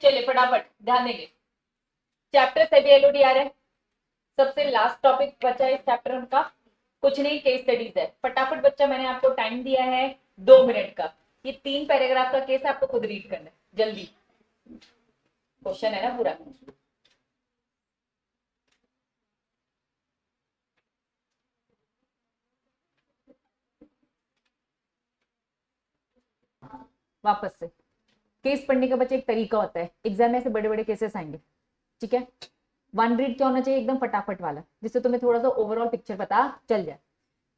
चलिए फटाफट ध्यान देंगे। चैप्टर से भी एलओडीआर है, सबसे लास्ट टॉपिक बचा है इस चैप्टर का, कुछ नहीं केस स्टडीज है। फटाफट बच्चा, मैंने आपको टाइम दिया है 2 मिनट का। ये 3 पैराग्राफ का केस है, आपको खुद रीड करना है, जल्दी। क्वेश्चन है ना पूरा। वापस से केस पढ़ने का बच्चे एक तरीका होता है, एग्जाम में से बड़े बड़े केसेस आएंगे, ठीक है। वन रीड क्या होना चाहिए, एकदम फटाफट वाला, जिससे तुम्हें थोड़ा सा ओवरऑल पिक्चर पता चल जाए।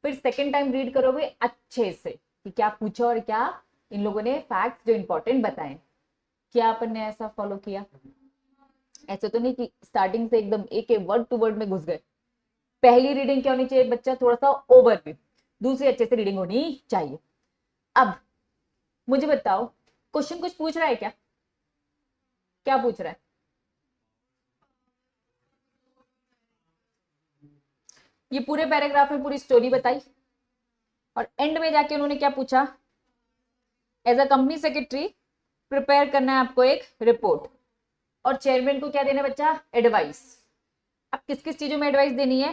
फिर सेकेंड टाइम रीड करोगे अच्छे से कि क्या पूछा और क्या इन लोगों ने फैक्ट्स जो इंपॉर्टेंट बताए। क्या अपन ने ऐसा फॉलो किया? ऐसे तो नहीं कि स्टार्टिंग से एकदम एक एक वर्ड टू वर्ड में घुस गए। पहली रीडिंग क्या होनी चाहिए बच्चा, थोड़ा सा ओवरव्यू। दूसरी अच्छे से रीडिंग होनी चाहिए। अब मुझे बताओ, क्वेश्चन कुछ पूछ रहा है क्या? क्या पूछ रहा है? ये पूरे पैराग्राफ में पूरी स्टोरी बताई और एंड में जाके उन्होंने क्या पूछा, as a company secretary prepare करना है आपको एक रिपोर्ट, और चेयरमैन को क्या देना है बच्चा, एडवाइस। अब किस किस चीजों में एडवाइस देनी है,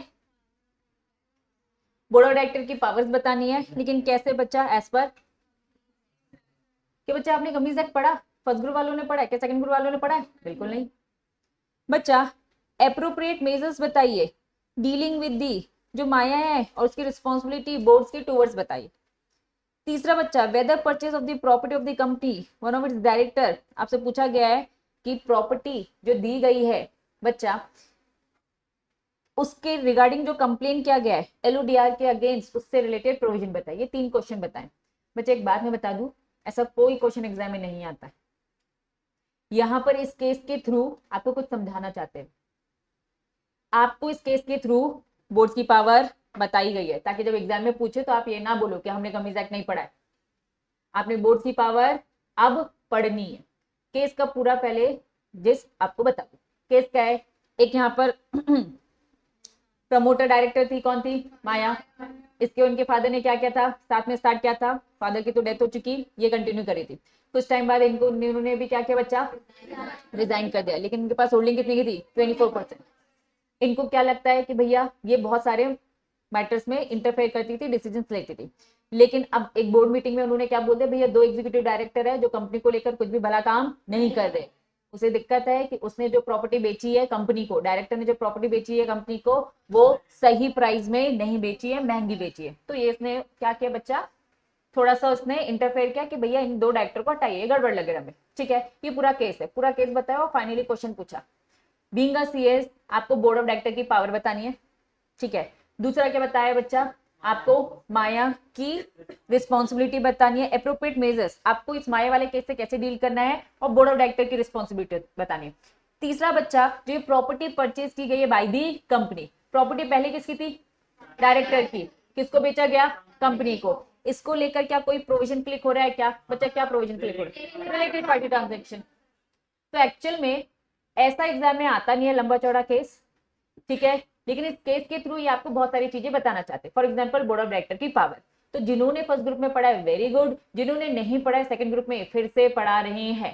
बोर्ड ऑफ डायरेक्टर की पावर्स बतानी है, लेकिन कैसे बच्चा, एज पर कि बच्चा आपने कंपनीज एक्ट पढ़ा, फर्स्ट ग्रुप वालों ने पढ़ा है क्या, सेकंड ग्रुप वालों ने पढ़ा है? बिल्कुल नहीं। बच्चा एप्रोप्रिएट मेजर्स बताइए डीलिंग विद दी जो माया है और उसकी रिस्पॉन्सिबिलिटी बोर्ड्स के टूवर्ड्स बताइए। तीसरा बच्चा whether purchase of the property of the company one of its director, आपसे पूछा गया है कि प्रॉपर्टी जो दी गई है बच्चा, उसके रिगार्डिंग जो कंप्लेन किया गया है एलओडीआर के अगेंस्ट, उससे रिलेटेड प्रोविजन बताइए। 3 क्वेश्चन बताएं। बच्चे एक बात मैं बता दूं, ऐसा कोई क्वेश्चन एग्जाम में नहीं आता है। यहां पर इस केस के थ्रू आपको कुछ समझाना चाहते हैं। आपको इस केस के थ्रू बोर्ड की पावर बताई गई है, ताकि जब एग्जाम में पूछे तो आप ये ना बोलो कि हमने कंपनीज एक्ट नहीं पढ़ा है। आपने बोर्ड की पावर अब पढ़नी है। केस का पूरा पहले जिस आपको बता दो, केस क्या है। एक यहाँ पर प्रमोटर डायरेक्टर थी, कौन थी, माया। इसके उनके फादर ने क्या किया था, साथ में स्टार्ट किया था, फादर की तो डेथ हो चुकी, ये कंटिन्यू करी थी। कुछ टाइम बाद इनको उन्होंने भी क्या किया बच्चा, रिजाइन कर दिया। लेकिन इनके पास होल्डिंग कितनी की थी, 24%। इनको क्या लगता है कि भैया ये बहुत सारे मैटर्स में इंटरफेयर करती थी, डिसीजन लेती थी। लेकिन अब एक बोर्ड मीटिंग में उन्होंने क्या बोल दिया, भैया 2 एग्जीक्यूटिव डायरेक्टर है जो कंपनी को लेकर कुछ भी भला काम नहीं कर रहे। उसे दिक्कत है कि उसने जो प्रॉपर्टी बेची है कंपनी को, डायरेक्टर ने जो प्रॉपर्टी बेची है कंपनी को, वो सही प्राइस में नहीं बेची है, महंगी बेची है। तो ये इसने क्या किया बच्चा, थोड़ा सा उसने इंटरफेयर किया कि भैया इन 2 डायरेक्टर को हटाइए, गड़बड़ लगे हमें। ठीक है, ये पूरा केस है, पूरा केस बताया और फाइनली क्वेश्चन पूछा। बीइंग अ सीएस आपको बोर्ड ऑफ डायरेक्टर की पावर बतानी है, ठीक है। दूसरा क्या बताया बच्चा, आपको माया की रिस्पॉन्सिबिलिटी बतानी है, अप्रोप्रिएट मेजर्स आपको इस माया वाले केस से कैसे डील करना है, और बोर्ड ऑफ डायरेक्टर की रिस्पॉन्सिबिलिटी बतानी है। तीसरा बच्चा, जो प्रॉपर्टी परचेज की गई है बाय दी कंपनी, प्रॉपर्टी पहले किसकी थी, डायरेक्टर की, किसको बेचा गया, कंपनी को। इसको लेकर क्या कोई प्रोविजन क्लिक हो रहा है क्या बच्चा, क्या प्रोविजन क्लिक हो रहा है, रिलेटेड पार्टी ट्रांजेक्शन। तो एक्चुअल में ऐसा एग्जाम में आता नहीं है लंबा चौड़ा केस, ठीक है। लेकिन इस केस के थ्रू ये आपको बहुत सारी चीजें बताना चाहते हैं। For example board of director की पावर, तो जिन्होंने फर्स्ट ग्रुप में पढ़ा है वेरी गुड, जिन्होंने नहीं पढ़ा है सेकंड ग्रुप में फिर से पढ़ा रहे हैं।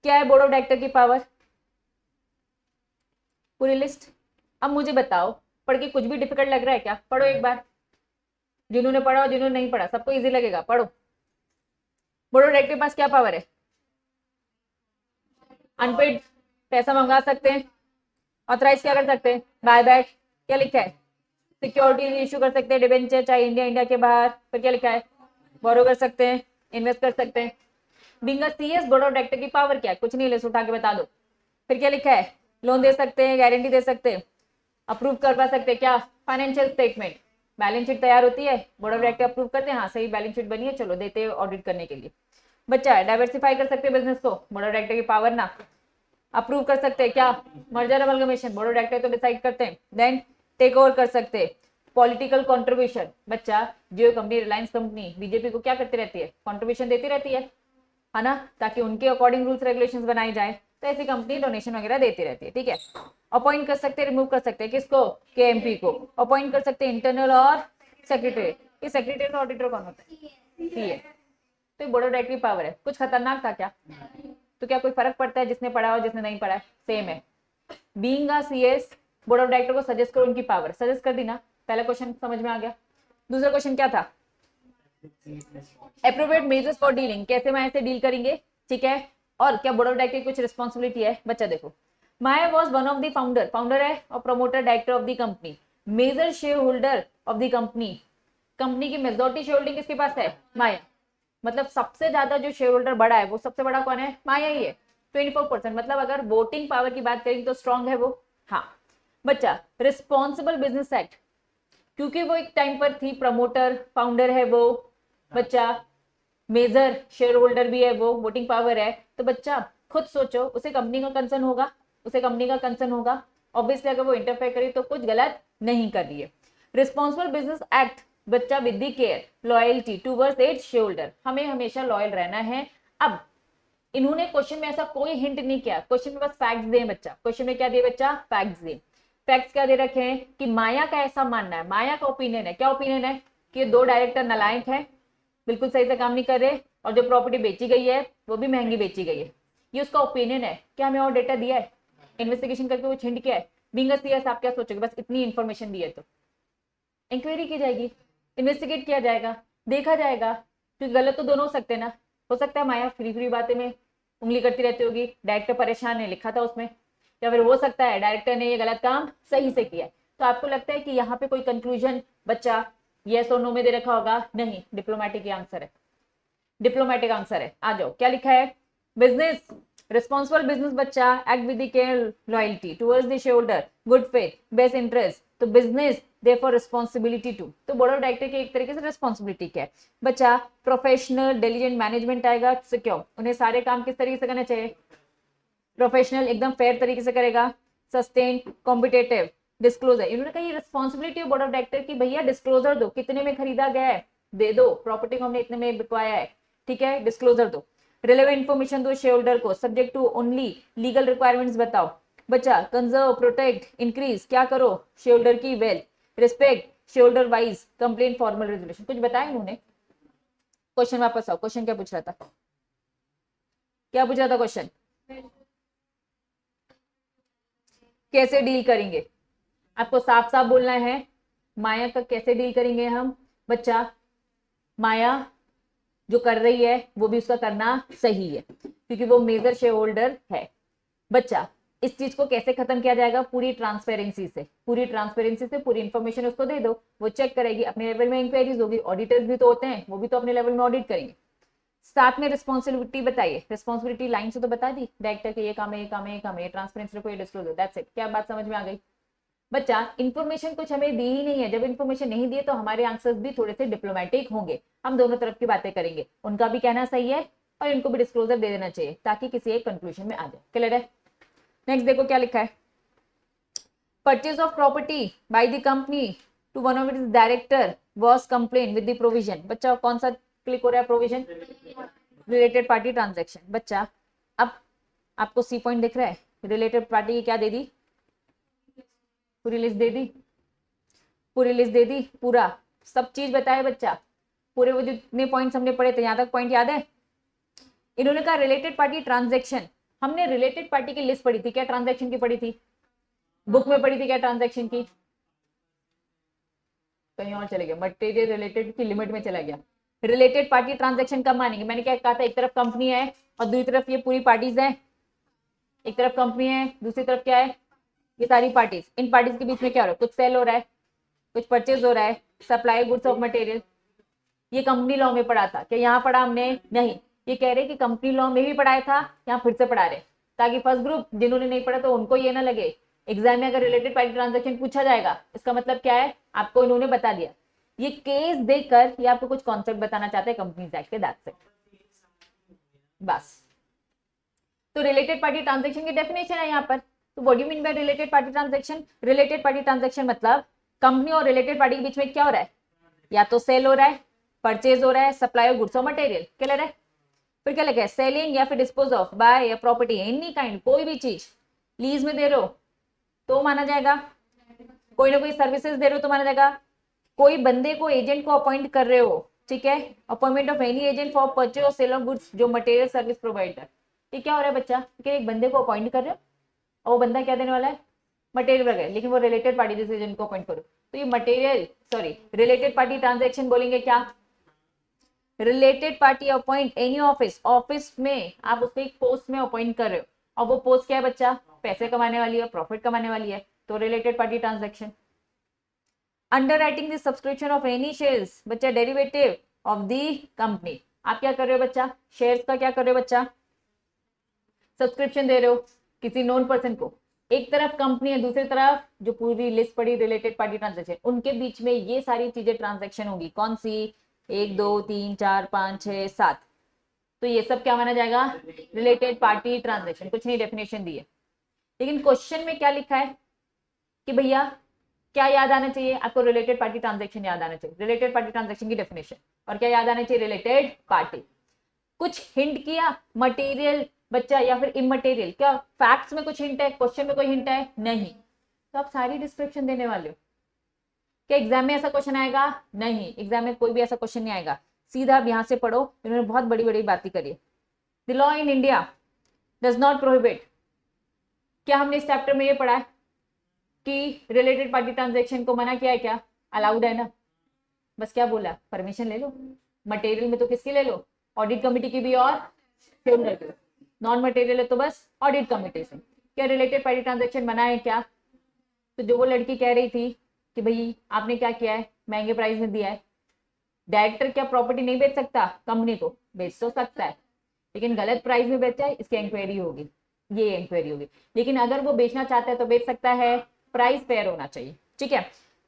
क्या है बोर्ड ऑफ डायरेक्टर की पावर, पूरी लिस्ट। अब मुझे बताओ, पढ़ के कुछ भी डिफिकल्ट लग रहा है क्या, पढ़ो एक बार। जिन्होंने पढ़ा और जिन्होंने नहीं पढ़ा सबको इजी लगेगा, पढ़ो। बोर्ड ऑफ डायरेक्टर के पास क्या पावर है, अनपेड पैसा मंगा सकते हैं, ऑथराइज क्या कर सकते हैं, बाय बैक, क्या लिखा है, सिक्योरिटी इशू कर सकते हैं, डिबेंचर चाहे इंडिया इंडिया के बाहर, फिर क्या लिखा है, बोरो कर सकते हैं, इन्वेस्ट कर सकते हैं। Being a CS board of director की पावर क्या है, कुछ नहीं, लिस्ट उठा के बता दो। फिर क्या लिखा है, लोन दे सकते हैं, गारंटी दे सकते हैं, अप्रूव करवा सकते हैं, क्या, फाइनेंशियल स्टेटमेंट, बैलेंस शीट तैयार होती है, बोर्ड ऑफ डायरेक्टर अप्रूव करते हैं, हाँ सही बैलेंस शीट बनी है, चलो देते हैं ऑडिट करने के लिए। बच्चा डाइवर्सिफाई कर सकते हैं बिजनेस को, बोर्ड ऑफ डायरेक्टर की पावर ना। अप्रूव कर सकते हैं क्या, merger amalgamation, board of director तो डिसाइड करते हैं। देन टेक ओवर कर सकते हैं, पॉलिटिकल कंट्रीब्यूशन, बच्चा जियो कंपनी, रिलायंस कंपनी बीजेपी को क्या करती रहती है, कंट्रीब्यूशन देती रहती है ना, ताकि उनके अकॉर्डिंग रूल्स रेगुलेशंस बनाई जाए। तो ऐसी कंपनी डोनेशन वगैरह देती रहती है, ठीक है। अपॉइंट कर सकते हैं, रिमूव कर सकते हैं, किसको, केएमपी को। अपॉइंट कर सकते हैं इंटरनल और सेक्रेटरी। ये सेक्रेटरी और ऑडिटर कौन होता है, सीए। तो बोर्ड ऑफ डायरेक्टर की पावर है, कुछ खतरनाक था क्या, तो क्या कोई फर्क पड़ता है जिसने पढ़ा और जिसने नहीं पढ़ा है? सेम है। Being a CS, board of director को सजेस्ट करो उनकी पावर, सजेस्ट कर दी ना, पहला क्वेश्चन समझ में आ गया। दूसरा क्वेश्चन क्या था? अप्रोप्रिएट मेजर्स फॉर डीलिंग, कैसे माया से डील करेंगे, ठीक है। और क्या बोर्ड ऑफ डायरेक्टर की कुछ रिस्पॉन्सिबिलिटी है? बच्चा देखो, Maya was one of the founder, founder है और promoter director of the company, major shareholder of the company. Company की मेजॉरिटी शेयर होल्डिंग किसके पास है? माया। मतलब सबसे ज्यादा जो शेयर होल्डर बड़ा है वो सबसे बड़ा कौन है? माया ही है, 24%। मतलब अगर वोटिंग पावर की बात करेंगे तो स्ट्रांग है वो। हाँ बच्चा, रिस्पॉन्सिबल बिजनेस एक्ट, क्योंकि वो एक टाइम पर थी प्रमोटर, फाउंडर है वो, बच्चा मेजर शेयर होल्डर भी है वो, वोटिंग पावर है, तो बच्चा खुद सोचो, उसे कंपनी का कंसर्न होगा, उसे कंपनी का कंसर्न होगा। ऑब्वियसली अगर वो इंटरफेयर करे तो कुछ गलत नहीं कर रही है। रिस्पॉन्सिबल बिजनेस एक्ट, बच्चा with the care loyalty towards its share holder, हमें हमेशा लॉयल रहना है। अब इन्होंने क्वेश्चन में ऐसा कोई हिंट नहीं किया, क्वेश्चन में बस फैक्ट्स दिए बच्चा। क्वेश्चन में क्या दिए बच्चा? फैक्ट्स दिए। फैक्ट्स क्या दे रखे हैं कि माया का ऐसा मानना है, माया का ओपिनियन है, क्या ओपिनियन है कि दो डायरेक्टर नालायक है, बिल्कुल सही से काम नहीं कर रहे, और जो प्रॉपर्टी बेची गई है वो भी महंगी बेची गई है, ये उसका ओपिनियन है। क्या हमें और डेटा दिया है? इन्वेस्टिगेशन करके वो हिंट किया है? बीइंग अ सीएस आप क्या सोचोगे? बस इतनी इन्फॉर्मेशन दी है तो इंक्वायरी की जाएगी, इन्वेस्टिगेट किया जाएगा, देखा जाएगा, क्योंकि गलत तो दोनों हो सकते हैं ना। हो सकता है माया फ्री फ्री बातें में उंगली करती रहती होगी, डायरेक्टर परेशान है लिखा था उसमें, या फिर हो सकता है डायरेक्टर ने ये गलत काम सही से किया है। तो आपको लगता है कि यहाँ पे कोई कंक्लूजन बच्चा यस और नो में दे रखा होगा? नहीं, डिप्लोमेटिक आंसर है, डिप्लोमेटिक आंसर है। आ जाओ, क्या लिखा है? बिजनेस, रिस्पॉन्सिबल बिजनेस बच्चा act with the care loyalty towards the share holder, good faith, best interest. तो बिजनेस देयरफॉर रिस्पॉन्सिबिलिटी टू, तो बोर्ड ऑफ डायरेक्टर की एक तरीके से रिस्पॉन्सिबिलिटी क्या है बच्चा? प्रोफेशनल डिलीजेंट मैनेजमेंट आएगा, सिक्योर, उन्हें सारे काम किस तरीके से करना चाहिए? प्रोफेशनल, एकदम फेयर तरीके से करेगा। सस्टेन, कॉम्पिटेटिव, डिस्क्लोजर, इन्होंने कहा ये रिस्पॉन्सिबिलिटी बोर्ड ऑफ डायरेक्टर की, भैया डिस्क्लोजर दो, कितने में खरीदा गया है दे दो, प्रॉपर्टी को हमने इतने में बिकवाया है, ठीक है, डिस्क्लोजर दो। रिलेवेंट इन्फॉर्मेशन दो शेयर होल्डर को, subject to only legal requirements बताओ बच्चा। कंजर्व, प्रोटेक्ट, इंक्रीज, क्या करो? शेयर होल्डर की wealth, respect shareholder wise, complain, formal resolution. कुछ बताया इन्होंने? क्वेश्चन वापस आओ, क्वेश्चन क्या पूछ रहा था? क्या पूछ रहा था क्वेश्चन? कैसे डील करेंगे? आपको साफ साफ बोलना है, माया का कैसे डील करेंगे हम बच्चा? माया जो कर रही है वो भी उसका करना सही है, क्योंकि वो मेजर शेयर होल्डर है बच्चा। इस चीज को कैसे खत्म किया जाएगा? पूरी ट्रांसपेरेंसी से, पूरी ट्रांसपेरेंसी से पूरी इंफॉर्मेशन उसको दे दो, वो चेक करेगी, अपने लेवल में इंक्वायरीज होगी, ऑडिटर्स भी तो होते हैं, वो भी तो अपने लेवल में ऑडिट करेंगे। साथ में रिस्पॉन्सिबिलिटी बताइए, रिस्पॉन्सिबिलिटी लाइन से तो बता दी, डायरेक्टर के ये काम है, ये काम है, ये काम है, ट्रांसपेरेंसी को ये डिस्क्लोज, दैट्स इट। क्या बात समझ में आ गई बच्चा? इन्फॉर्मेशन कुछ हमें दी ही नहीं है, जब इन्फॉर्मेशन नहीं दी तो हमारे आंसर्स भी थोड़े से डिप्लोमेटिक होंगे, हम दोनों तरफ की बातें करेंगे, उनका भी कहना सही है और इनको भी डिस्क्लोजर दे देना चाहिए ताकि किसी एक कंक्लूजन में आ जाए। क्लियर है? नेक्स्ट देखो क्या लिखा है। Purchase of property by the company to one of its director was complain with the provision. बच्चा कौन सा क्लिक हो रहा है? Provision, related party transaction. बच्चा अब आपको सी पॉइंट दिख रहा है, रिलेटेड पार्टी की क्या दे दी? पूरी लिस्ट दे दी, पूरी लिस्ट दे दी, पूरा सब चीज बताया बच्चा, पूरे वो जितने पॉइंट्स हमने पढ़े थे, यहाँ तक पॉइंट याद है? इन्होंने कहा रिलेटेड पार्टी ट्रांजैक्शन, हमने रिलेटेड पार्टी की लिस्ट पढ़ी थी, क्या ट्रांजैक्शन की पढ़ी थी? बुक में पढ़ी थी क्या ट्रांजैक्शन की? कहीं और चले गया, मटेरियल रिलेटेड की लिमिट में चला गया। रिलेटेड पार्टी ट्रांजैक्शन कब मानेंगे? मैंने क्या कहा था, एक तरफ कंपनी है और दूसरी तरफ ये पूरी पार्टीज है, एक तरफ कंपनी है दूसरी तरफ क्या है? ये सारी पार्टीज, इन पार्टीज के बीच में क्या हो रहा है? कुछ सेल हो रहा है, कुछ परचेज हो रहा है, सप्लाई गुड्स ऑफ मटेरियल। ये कंपनी लॉ में पढ़ा था क्या? यहाँ पढ़ा हमने? नहीं, ये कह रहे कि कंपनी लॉ में भी पढ़ाया था, यहाँ फिर से पढ़ा रहे, ताकि फर्स्ट ग्रुप जिन्होंने नहीं पढ़ा तो उनको ये ना लगे एग्जाम में अगर रिलेटेड पार्टी ट्रांजैक्शन पूछा जाएगा, इसका मतलब क्या है आपको इन्होंने बता दिया। ये केस देखकर ये आपको कुछ कॉन्सेप्ट बताना चाहते हैं कंपनीज एक्ट के, दैट्स इट बस। तो रिलेटेड पार्टी ट्रांजैक्शन की डेफिनेशन है यहाँ पर। तो what do you mean by related party transaction? Related party transaction मतलब कंपनी और रिलेटेड पार्टी के बीच में क्या हो रहा है? या तो सेल हो रहा है, परचेज हो रहा है, सप्लाई ऑफ गुड्स और मटेरियल। क्लियर है? फिर क्या लगा है? सेलिंग या फिर डिस्पोज ऑफ बाय या प्रॉपर्टी एनी काइंड, कोई भी चीज लीज में दे रहे हो तो माना जाएगा, कोई ना कोई सर्विसेज दे रहे हो तो माना जाएगा, कोई बंदे को एजेंट को अपॉइंट कर रहे हो, ठीक है, appointment of any agent for purchase और सेल ऑफ गुड्स जो मटेरियल सर्विस प्रोवाइडर, ये क्या हो रहा है बच्चा कि एक बंदे को अपॉइंट कर रहे हो और वो बंदा क्या देने वाला है, मटेरियल वगैरह, लेकिन वो रिलेटेड पार्टी जैसे जिनको अपॉइंट करो, तो ये मटेरियल रिलेटेड पार्टी ट्रांजेक्शन बोलेंगे क्या, related party appoint any office, office में आप उसको एक पोस्ट में अपॉइंट कर रहे हो और वो पोस्ट क्या है बच्चा, पैसे कमाने वाली है, प्रॉफिट कमाने वाली है, तो related party transaction. Under writing the subscription of any shares, बच्चा डेरिवेटिव ऑफ द कंपनी, आप क्या कर रहे हो बच्चा, शेयर्स का क्या कर रहे हो बच्चा, सब्सक्रिप्शन दे रहे हो किसी नॉन पर्सन को, एक तरफ कंपनी है, दूसरी तरफ जो पूरी लिस्ट पड़ी रिलेटेड पार्टी ट्रांजेक्शन, उनके बीच में ये सारी चीजें ट्रांजेक्शन होगी, कौन सी, 1 2 3 4 5 6 7, तो ये सब क्या माना जाएगा, रिलेटेड पार्टी ट्रांजेक्शन। कुछ नहीं डेफिनेशन दी है, लेकिन क्वेश्चन में क्या लिखा है कि भैया क्या याद आना चाहिए आपको, रिलेटेड पार्टी ट्रांजेक्शन याद आना चाहिए, रिलेटेड पार्टी ट्रांजेक्शन की डेफिनेशन, और क्या याद आना चाहिए, रिलेटेड पार्टी। कुछ हिंट किया मटेरियल बच्चा या फिर इमटेरियल, क्या फैक्ट्स में कुछ हिंट है, क्वेश्चन में कोई हिंट है नहीं, तो आप सारी डिस्क्रिप्शन देने वाले हो। क्या एग्जाम में ऐसा क्वेश्चन आएगा, नहीं, एग्जाम में कोई भी ऐसा क्वेश्चन नहीं आएगा, सीधा आप यहां से पढ़ो, इन्होंने बहुत बड़ी बड़ी बातें करी। The law in India does not prohibit, क्या हमने इस चैप्टर में ये पढ़ा है कि रिलेटेड पार्टी ट्रांजेक्शन को मना किया है, क्या अलाउड है ना, बस क्या बोला, परमिशन ले लो, मटेरियल में तो किसकी ले लो, ऑडिट कमिटी की भी और शेयरहोल्डर की, नॉन मटेरियल है तो बस ऑडिट कमिटी से। क्या रिलेटेड पार्टी ट्रांजेक्शन मना है क्या, तो जो वो लड़की कह रही थी कि भाई आपने क्या किया है, महंगे प्राइस में दिया है, डायरेक्टर क्या प्रॉपर्टी नहीं बेच सकता, कंपनी को बेच तो सकता है, लेकिन गलत प्राइस में बेचा है, इसकी इंक्वायरी होगी, ये इंक्वायरी होगी, लेकिन अगर वो बेचना चाहता है तो बेच सकता है, प्राइस फेयर होना चाहिए, ठीक है।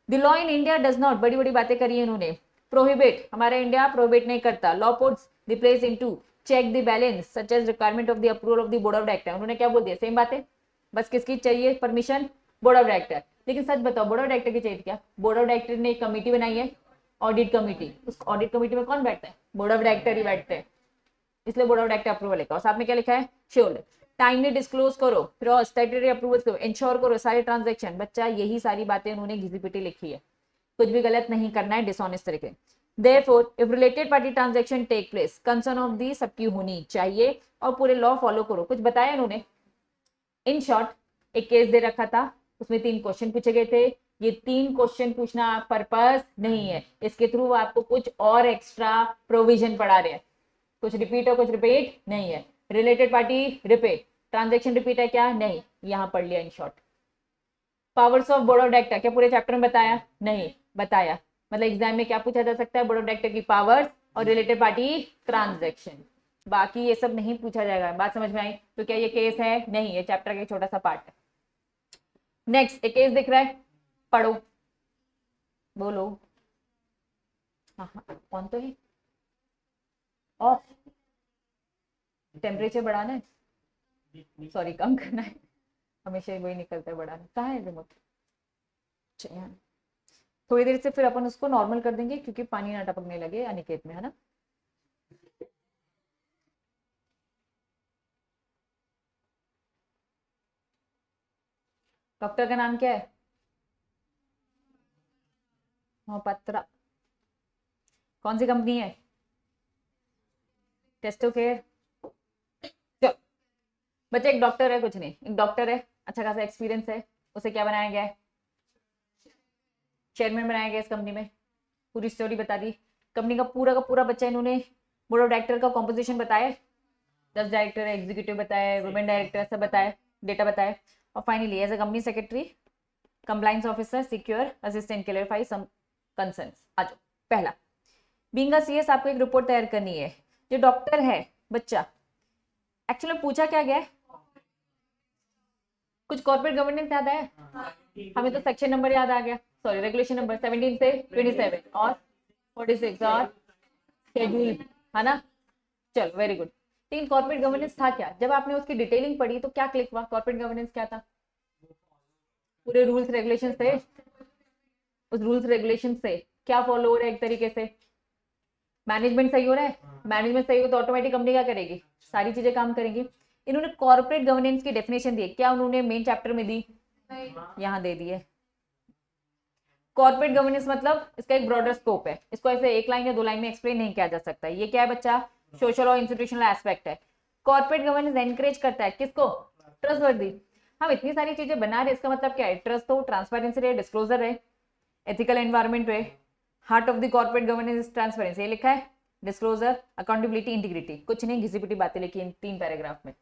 The law in India does not, बड़ी बड़ी बातें करी है इन्होंने, प्रोहिबिट, हमारा इंडिया प्रोहिबिट नहीं करता, law puts the place into check the balance such as requirement of the approval of the board of director, उन्होंने क्या बोल दिया, सेम बातें, बस किसकी चाहिए परमिशन, बोर्ड ऑफ डायरेक्टर। लेकिन सच बताओ बोर्ड ऑफ डायरेक्टर की चाहिए क्या, बोर्ड ऑफ डायरेक्टर ने एक कमेटी बनाई है ऑडिट कमेटी, उस ऑडिट कमेटी में कौन बैठता है, बोर्ड ऑफ डायरेक्टर ही बैठते हैं, इसलिए बोर्ड ऑफ डायरेक्टर अप्रूवल लेकर, और साथ में क्या लिखा है, शेयरहोल्डर, टाइमली डिस्क्लोज करो, फिर स्टैट्यूटरी अप्रूवल करो, इंश्योर करो सारे ट्रांजेक्शन, बच्चा यही सारी बातें उन्होंने घिसी पिटी लिखी है, कुछ भी गलत नहीं करना है डिसऑनेस्ट तरीके। Therefore, if related party transaction take place, concern of the सबकी होनी चाहिए और पूरे लॉ फॉलो करो, कुछ बताया उन्होंने। इन शॉर्ट एक केस दे रखा था, उसमें 3 क्वेश्चन पूछे गए थे, ये 3 क्वेश्चन पूछना पर्पस नहीं है, इसके थ्रू आपको कुछ और एक्स्ट्रा प्रोविजन पढ़ा रहे हैं, कुछ रिपीट और कुछ रिपीट नहीं है, related party repeat, transaction repeat है क्या, नहीं, यहां पढ़ लिया in short. Powers of board of director क्या पूरे चैप्टर में बताया, नहीं बताया, मतलब एग्जाम में क्या पूछा जा सकता है, बोर्ड ऑफ डायरेक्टर की पावर्स और रिलेटेड पार्टी ट्रांजैक्शन, बाकी ये सब नहीं पूछा जाएगा, बात समझ में आई, तो क्या ये केस है, नहीं, ये चैप्टर का एक छोटा सा पार्ट है। नेक्स्ट एक केस दिख रहा है, पढ़ो, बोलो, हाँ कौन तो है, ऑफ, टेम्परेचर बढ़ाना है, सॉरी कम करना है, हमेशा वही निकलता है बढ़ाना, कहाँ है रिमोट, अच्छा थोड़ी देर से फिर अपन उसको नॉर्मल कर देंगे क्योंकि पानी ना टपकने लगे अनिकेत में, है ना। डॉक्टर का नाम क्या है, मोहपत्रा, कौन सी कंपनी है, टेस्टो केयर, चलो बच्चे एक डॉक्टर है, कुछ नहीं, एक डॉक्टर है, अच्छा खासा एक्सपीरियंस है, उसे क्या बनाया गया है, चेयरमैन बनाया गया इस कंपनी में, पूरी स्टोरी बता दी, कंपनी का पूरा बच्चा इन्होंने बोर्ड ऑफ डायरेक्टर का कॉम्पोजिशन बताया, 10 डायरेक्टर एग्जीक्यूटिव बताए, वुमेन डायरेक्टर सब बताए, डेटा बताए, और finally as a company secretary, compliance officer, secure assistant, clarify some concerns. आ जाओ, पहला बीइंग अ सीएस आपको एक रिपोर्ट तैयार करनी है, जो डॉक्टर है बच्चा, एक्चुअली में पूछा क्या गया है, कुछ कॉर्पोरेट गवर्नेंस याद है, हमें तो सेक्शन नंबर याद आ गया, सॉरी रेगुलेशन नंबर 17 से 27 और 46 और शेड्यूल, है ना, चलो वेरी गुड। लेकिन कॉर्पोरेट गवर्नेंस था क्या, जब आपने उसकी डिटेलिंग पढ़ी तो क्या क्लिक हुआ, कॉर्पोरेट गवर्नेंस क्या था, पूरे रूल्स रेगुलेशन थे, उस रूल्स रेगुलेशन से क्या फॉलो हो रहा है, एक तरीके से मैनेजमेंट सही हो रहा है, मैनेजमेंट सही हो तो ऑटोमेटिक कंपनी क्या करेगी, सारी चीजें काम करेंगी। इन्होंने कॉर्पोरेट गवर्नेंस की डेफिनेशन दी, क्या उन्होंने मेन चैप्टर में दी, यहाँ दे दी है। कॉर्पोरेट गवर्नेंस मतलब इसका एक ब्रॉडर स्कोप है, इसको ऐसे एक लाइन या 2 लाइन में एक्सप्लेन नहीं किया जा सकता, ये क्या है बच्चा, सोशल और इंस्टीट्यूशनल एस्पेक्ट है। कॉर्पोरेट गवर्नेंस एनकरेज करता है किसको? ट्रस्टवर्दी। हम इतनी सारी चीजें बना रहे, इसका मतलब क्या है? ट्रस्ट हो, ट्रांसपेरेंसी रहे, डिस्क्लोजर रहे, एथिकल एनवायरनमेंट रहे। Heart of the corporate governance transparency, ये लिखा है, डिस्क्लोजर, अकाउंटेबिलिटी, इंटीग्रिटी। कुछ नहीं, घिसी पिटी बातें लिखी इन 3 पैराग्राफ में।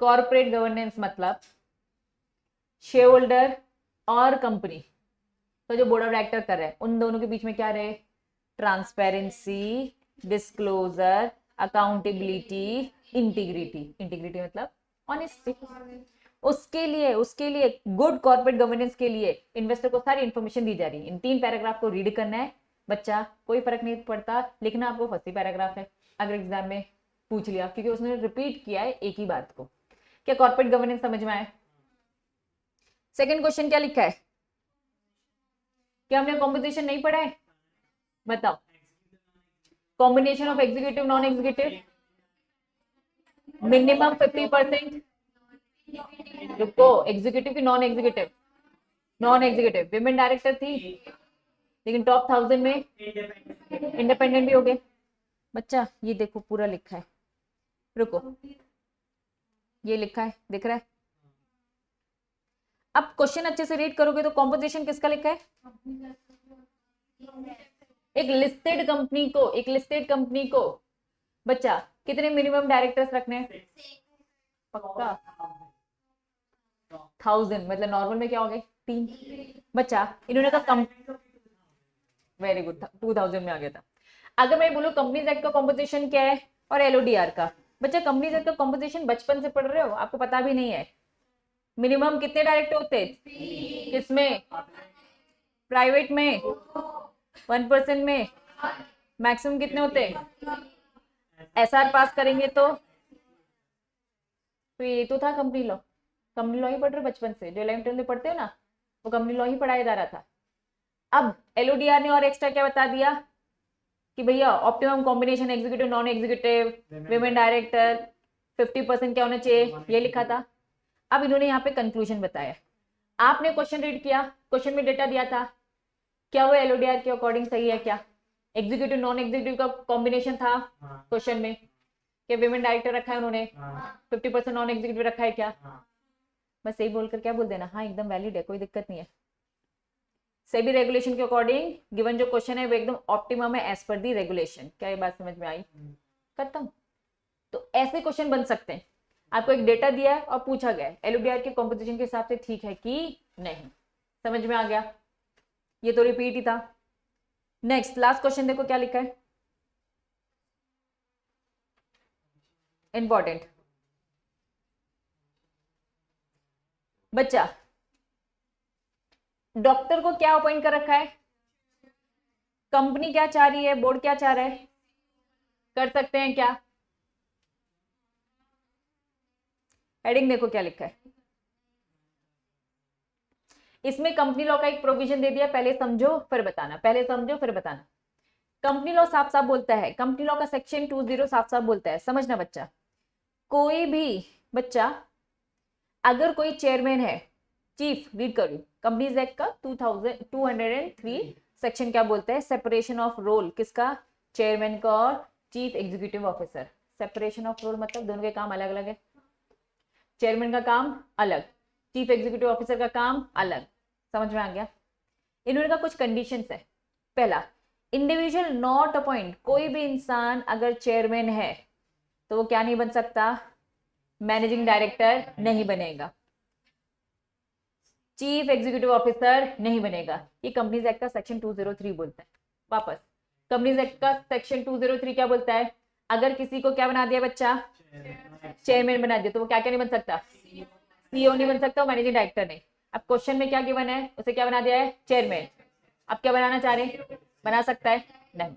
कॉर्पोरेट गवर्नेंस मतलब शेयर होल्डर और कंपनी तो जो बोर्ड ऑफ डायरेक्टर कर रहे हैं उन दोनों के बीच में क्या रहे? Transparency, disclosure, accountability, integrity. Integrity मतलब ऑनेस्टी। उसके लिए गुड कॉर्पोरेट गवर्नेंस के लिए इन्वेस्टर को सारी इंफॉर्मेशन दी जा रही है। इन 3 पैराग्राफ को रीड करना है बच्चा, कोई फर्क नहीं पड़ता, लिखना आपको फर्स्ट ही पैराग्राफ है अगर एग्जाम में पूछ लिया, क्योंकि उसने रिपीट किया है एक ही बात को। क्या कॉर्पोरेट गवर्नेंस समझ में आया? सेकंड क्वेश्चन क्या लिखा है? क्या हमने कॉम्पोजिशन नहीं पढ़ा है? बताओ। Combination of executive non executive, minimum 50%। रुको, एग्जीक्यूटिव की non executive? Non executive women director थी, लेकिन टॉप 1000 में इंडिपेंडेंट भी हो गए। बच्चा ये देखो पूरा लिखा है, रुको, ये लिखा है, दिख रहा है? अब क्वेश्चन अच्छे से रीड करोगे तो कॉम्पोजिशन किसका लिखा है? एक लिस्टेड कंपनी को बच्चा कितने मिनिमम डायरेक्टर्स रखने हैं? पक्का 1000, मतलब नॉर्मल में क्या हो गए? 3। बच्चा इन्होंने कहा वेरी गुड, 2000 में आ गया था। अगर मैं बोलूं कंपनीज एक्ट का कॉम्पोजिशन क्या है और एलओडीआर का, बच्चा कंपनीज एक्ट का कॉम्पोजिशन बचपन से पढ़ रहे हो, आपको पता भी नहीं है। मिनिमम कितने डायरेक्टर होते? किसमें? प्राइवेट में 1% में। मैक्सिमम कितने होते? एसआर पास करेंगे तो ये तो था कंपनी लॉ। कंपनी लॉ ही पढ़ रहे हो बचपन से, जो 11th 12th में पढ़ते हो ना, वो कंपनी लॉ ही पढ़ाया जा रहा था। अब एलओडीआर ने और एक्स्ट्रा क्या बता दिया कि भैया optimum combination executive non executive women director 50% क्या होना चाहिए, ये लिखा था। अब इन्होंने यहाँ पे कंक्लूजन बताया। आपने क्वेश्चन रीड किया, क्वेश्चन में डेटा दिया था, क्या वो एलओडीआर के अकॉर्डिंग सही है क्या? एग्जीक्यूटिव नॉन एग्जीक्यूटिव का कॉम्बिनेशन था क्वेश्चन में, क्या विमेन डायरेक्टर रखा है उन्होंने, 50% नॉन एग्जीक्यूटिव रखा है क्या? बस सही बोलकर क्या बोल देना, हाँ एकदम वैलिड है, कोई दिक्कत नहीं है। सेबी रेगुलेशन के अकॉर्डिंग गिवन जो क्वेश्चन है वो एकदम ऑप्टिमम है एज पर दी रेगुलेशन। क्या ये बात समझ में आई? खत्म। तो ऐसे क्वेश्चन बन सकते हैं, आपको एक डेटा दिया है और पूछा गया है एलओडीआर के कॉम्पोजिशन के हिसाब से ठीक है कि नहीं। समझ में आ गया? ये तो रिपीट ही था। नेक्स्ट लास्ट क्वेश्चन देखो क्या लिखा है, इंपॉर्टेंट। बच्चा डॉक्टर को क्या अपॉइंट कर रखा है? कंपनी क्या चाह रही है, बोर्ड क्या चाह रहा है? कर सकते हैं क्या? हेडिंग देखो क्या लिखा है इसमें। कंपनी लॉ का एक प्रोविजन दे दिया, पहले समझो फिर बताना, पहले समझो फिर बताना। कंपनी लॉ साफ साफ बोलता है, कंपनी लॉ का सेक्शन 20 साफ साफ बोलता है, समझना बच्चा, कोई भी बच्चा अगर कोई चेयरमैन है, चीफ, रीड करो कंपनीज एक्ट का 203 सेक्शन क्या बोलता है? सेपरेशन ऑफ रोल किसका? चेयरमैन का और chief executive officer. Separation of role मतलब दोनों के काम अलग अलग है, चेयरमैन का काम अलग, चीफ एग्जीक्यूटिव ऑफिसर का काम अलग। समझ में आ गया? इन्होंने का कुछ कंडीशंस है। पहला, इंडिविजुअल नॉट अपॉइंट, कोई भी इंसान अगर चेयरमैन है तो वो क्या नहीं बन सकता? मैनेजिंग डायरेक्टर नहीं बनेगा, चीफ एग्जीक्यूटिव ऑफिसर नहीं बनेगा। ये कंपनीज एक्ट का सेक्शन 203 बोलता है। वापस, कंपनीज एक्ट का सेक्शन 203 क्या बोलता है? अगर किसी को क्या बना दिया बच्चा? चेयरमैन बना दिया, तो वो क्या क्या नहीं बन सकता? सीईओ नहीं बन सकता, मैनेजिंग डायरेक्टर नहीं। अब क्वेश्चन में क्या गिवन है? उसे क्या बना दिया है? चेयरमैन। अब क्या बनाना चाह रहे हैं? बना सकता है? नहीं।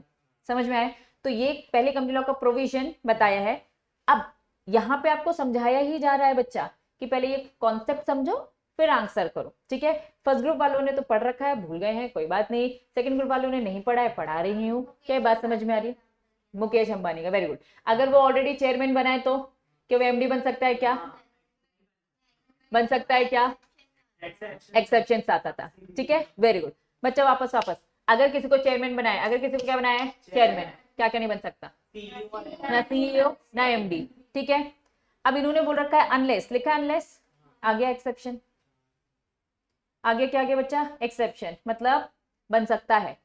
समझ में आए? तो ये पहले कंपनी लॉ का प्रोविजन बताया है। अब यहाँ पे आपको समझाया ही जा रहा है बच्चा कि पहले ये कॉन्सेप्ट समझो फिर आंसर करो, ठीक है? फर्स्ट ग्रुप वालों ने तो पढ़ रखा है, भूल गए हैं, कोई बात नहीं। सेकंड ग्रुप वालों ने नहीं पढ़ा है, पढ़ा रही हूँ। क्या बात समझ में आ रही है? मुकेश अंबानी का, वेरी गुड। अगर वो ऑलरेडी चेयरमैन बना है तो क्या वो एमडी बन सकता है क्या? बन सकता है क्या? एक्सेप्शन आता था, ठीक है, वेरी गुड। बच्चा वापस अगर किसी को चेयरमैन बनाए, अगर किसी को क्या बनाया है? चेयरमैन, क्या क्या नहीं बन सकता? ना सीईओ ना एमडी। ठीक है। अब इन्होंने बोल रखा है अनलेस, लिखा है अनलेस, आ गया एक्सेप्शन, आगे क्या गया बच्चा, एक्सेप्शन, मतलब बन सकता है,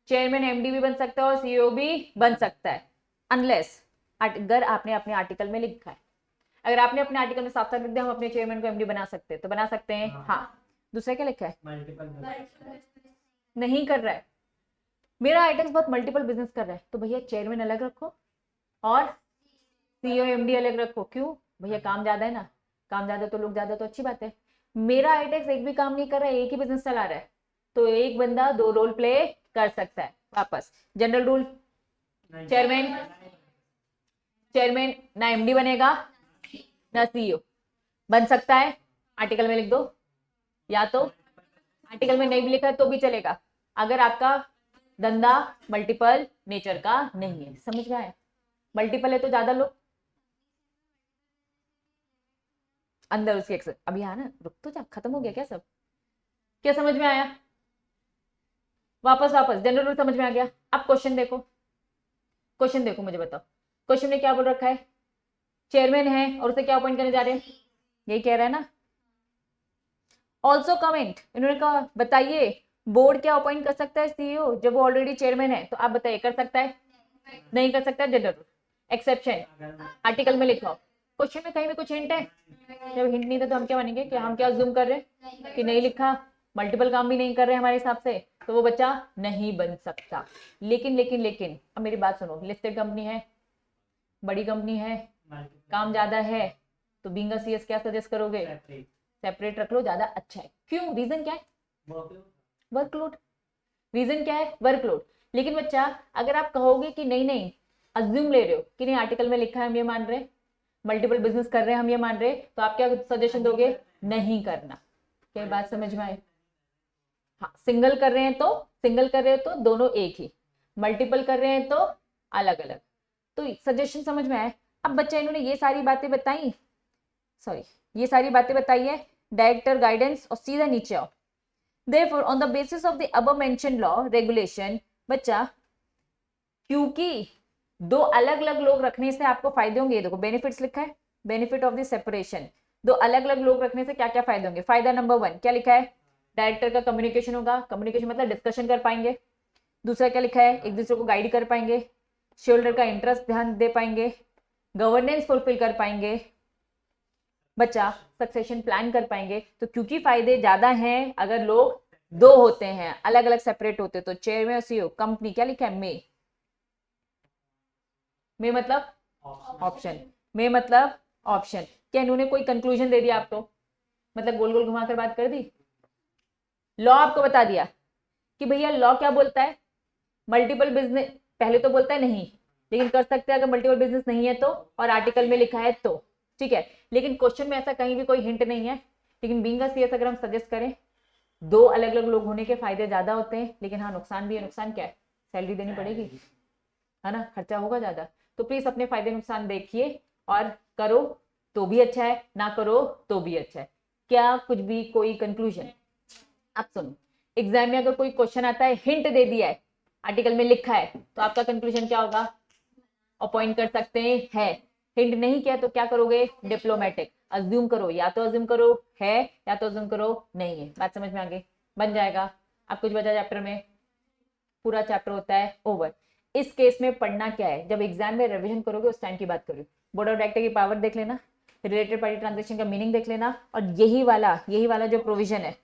चेयरमैन एमडी भी बन सकता है और सीईओ भी बन सकता है, अनलेस अगर आपने अपने आर्टिकल में लिखा है। अगर आपने अपने आर्टिकल में साफ साफ लिख दिया हम अपने चेयरमैन को एमडी बना सकते हैं, तो बना सकते हैं। हाँ, दूसरा क्या लिखा है, नहीं कर रहा है, मेरा आइटम्स बहुत मल्टीपल बिजनेस कर रहा है, तो भैया चेयरमैन अलग रखो और सीईओ एमडी अलग रखो। क्यों भैया, काम ज्यादा है ना, काम ज्यादा तो लोग ज्यादा, तो अच्छी बात है। मेरा आइटेक्स एक भी काम नहीं कर रहा है, एक ही बिजनेस चला रहा है, तो एक बंदा दो रोल प्ले कर सकता है। वापस जनरल रूल, चेयरमैन, चेयरमैन ना एमडी बनेगा ना सीईओ, बन सकता है, आर्टिकल में लिख दो, या तो आर्टिकल में नहीं भी लिखा तो भी चलेगा अगर आपका धंधा मल्टीपल नेचर का नहीं है। समझ में आया, मल्टीपल है तो ज्यादा लोग अंदर उसके एक्सेस, अभी हाँ ना, रुक तो जा, खत्म हो गया क्या सब, क्या समझ में आया, वापस वापस जनरल रूल समझ में आ गया। अब क्वेश्चन देखो, क्वेश्चन देखो, मुझे बताओ क्वेश्चन में क्या बोल रखा है, चेयरमैन है और उसे क्या अपॉइंट करने जा रहे हैं, यही कह रहा है ना। ऑल्सो कमेंट, इन्होंने कहा बताइए बोर्ड क्या अपॉइंट कर सकता है सीईओ जब वो ऑलरेडी चेयरमैन है, तो आप बताइए कर सकता है, नहीं कर सकता, जनरल रूल, एक्सेप्शन आर्टिकल में लिखो। क्वेश्चन में कहीं भी कुछ हिंट है, जब हिंट नहीं था तो हम क्या बनेंगे कि हम क्या अज्यूम कर रहे हैं कि नहीं लिखा, मल्टीपल काम भी नहीं कर रहे हमारे हिसाब से, तो वो बच्चा नहीं बन सकता। लेकिन लेकिन लेकिन अब मेरी बात सुनो, लिस्टेड कंपनी है, बड़ी कंपनी है, काम ज्यादा है, तो बीइंग अ सीएस क्या सजेस्ट करोगे, सेपरेट रख लो, ज्यादा अच्छा है। क्यों, रीजन क्या है, वर्कलोड, रीजन क्या है, वर्कलोड। लेकिन बच्चा अगर आप कहोगे कि नहीं नहीं, अज्यूम ले रहे हो कि नहीं आर्टिकल में लिखा है हम ये मान रहे, मल्टीपल बिजनेस कर रहे हैं हम ये मान रहे, तो आप क्या सजेशन दोगे, नहीं करना। क्या बात समझ में आए, हाँ, सिंगल कर रहे हैं तो, सिंगल कर रहे हो तो दोनों एक ही, मल्टीपल कर रहे हैं तो अलग अलग, तो सजेशन समझ में आए। अब बच्चा इन्होंने ये सारी बातें बताई, सॉरी ये सारी बातें बताई है, डायरेक्टर गाइडेंस, और सीधा नीचे आओ, therefore on the basis of the above mentioned law regulation, बच्चा क्योंकि दो अलग अलग लोग रखने से आपको फायदे होंगे, देखो बेनिफिट्स लिखा है, बेनिफिट ऑफ द सेपरेशन, दो अलग अलग लोग रखने से क्या क्या फायदे होंगे। फायदा नंबर 1 क्या लिखा है, डायरेक्टर का कम्युनिकेशन होगा, कम्युनिकेशन मतलब डिस्कशन कर पाएंगे। दूसरा क्या लिखा है, एक दूसरे को गाइड कर पाएंगे, शेयर होल्डर का इंटरेस्ट ध्यान दे पाएंगे, गवर्नेंस फुलफिल कर पाएंगे, बच्चा सक्सेशन प्लान कर पाएंगे। तो क्योंकि फायदे ज्यादा हैं अगर लोग दो होते हैं, अलग अलग सेपरेट होते, तो चेयरमैन और सीईओ, कंपनी क्या लिखा है, में मतलब ऑप्शन, में मतलब ऑप्शन। क्या इन्होंने कोई कंक्लूजन दे दिया आपको, मतलब गोल गोल घुमाकर बात कर दी, लॉ आपको बता दिया कि भैया लॉ क्या बोलता है, मल्टीपल बिजनेस, पहले तो बोलता है नहीं, लेकिन कर सकते हैं अगर मल्टीपल बिजनेस नहीं है तो, और आर्टिकल में लिखा है तो, ठीक है। लेकिन क्वेश्चन में ऐसा कहीं भी कोई हिंट नहीं है। लेकिन बीइंग अ सीएस अगर हम सजेस्ट करें, दो अलग अलग लोग होने के फायदे ज्यादा होते हैं, लेकिन हाँ नुकसान भी है। नुकसान क्या है, सैलरी देनी पड़ेगी, है ना, खर्चा होगा ज्यादा। तो प्लीज अपने फायदे नुकसान देखिए और करो तो भी अच्छा है, ना करो तो भी अच्छा है। क्या कुछ भी कोई कंक्लूजन, आप सुनो, एग्जाम में अगर कोई क्वेश्चन आता है, हिंट दे दिया है, आर्टिकल में लिखा है, तो आपका कंक्लूजन क्या होगा, अपॉइंट कर सकते हैं। हिंट नहीं किया तो क्या करोगे, डिप्लोमेटिक, अज्यूम करो, या तो अज्यूम करो है या तो अज्यूम करो नहीं है। बात समझ में आ गई, बन जाएगा। अब कुछ बचा चैप्टर में, पूरा चैप्टर होता है ओवर। इस केस में पढ़ना क्या है, जब एग्जाम में रिवीजन करोगे उस टाइम की बात करो, बोर्ड ऑफ डायरेक्टर की पावर देख लेना, रिलेटेड पार्टी ट्रांजेक्शन का मीनिंग देख लेना, और यही वाला जो प्रोविजन है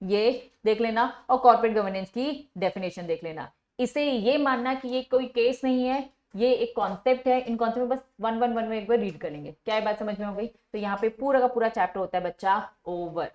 ये देख लेना, और कॉर्पोरेट गवर्नेंस की डेफिनेशन देख लेना। इसे ये मानना कि ये कोई केस नहीं है, ये एक कॉन्सेप्ट है, इन कॉन्सेप्ट में बस वन में एक बार रीड कर लेंगे। क्या है बात समझ में हो गई। तो यहाँ पे पूरा का पूरा चैप्टर होता है बच्चा ओवर।